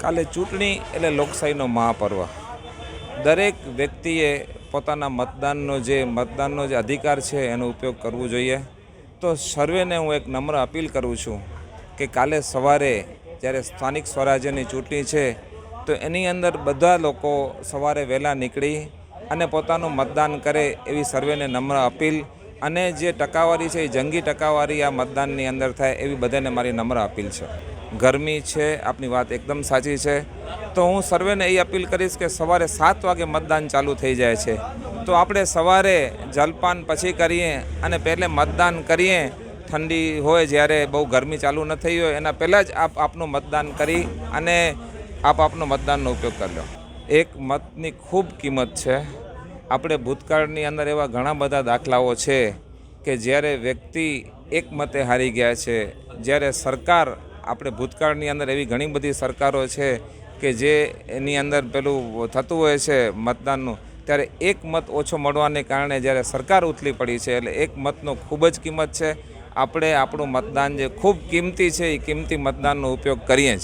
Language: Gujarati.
કાલે ચૂંટણી એટલે લોકશાહીનો મહાપર્વ. દરેક વ્યક્તિએ પોતાના મતદાનનો જે અધિકાર છે એનો ઉપયોગ કરવો જોઈએ. તો સર્વેને હું એક નમ્ર અપીલ કરું છું કે કાલે સવારે જ્યારે સ્થાનિક સ્વરાજ્યની ચૂંટણી છે તો એની અંદર બધા લોકો સવારે વહેલા નીકળી અને પોતાનું મતદાન કરે એવી સર્વેને નમ્ર અપીલ. અને જે ટકાવારી છે એ જંગી ટકાવારી આ મતદાનની અંદર થાય એવી બધાને મારી નમ્ર અપીલ છે. ગરમી છે, આપની વાત એકદમ સાચી છે. તો હું સર્વેને એ અપીલ કરીશ કે સવારે 7 વાગે મતદાન ચાલુ થઈ જાય છે તો આપણે સવારે જલપાન પછી કરીએ અને પહેલે મતદાન કરીએ. ઠંડી હોય જ્યારે બહુ ગરમી ચાલુ ન થઈ હોય એના પહેલાં જ આપનું મતદાન કરી અને આપનો મતદાનનો ઉપયોગ કરી લો. એક મતની ખૂબ કિંમત છે. આપણે ભૂતકાળની અંદર એવા ઘણા બધા દાખલાઓ છે કે જ્યારે વ્યક્તિ એક મતે હારી ગયા છે. જ્યારે સરકાર, આપણે ભૂતકાળની અંદર એવી ઘણી બધી સરકારો છે કે જે એની અંદર પેલું થતું હોય છે મતદાનનું, ત્યારે એક મત ઓછો મળવાને કારણે જ્યારે સરકાર ઉથલી પડી છે. એટલે એક મતનો ખૂબ જ કિંમત છે. આપણે આપણું મતદાન જે ખૂબ કિંમતી છે એ કિંમતી મતદાનનો ઉપયોગ કરીએ છીએ.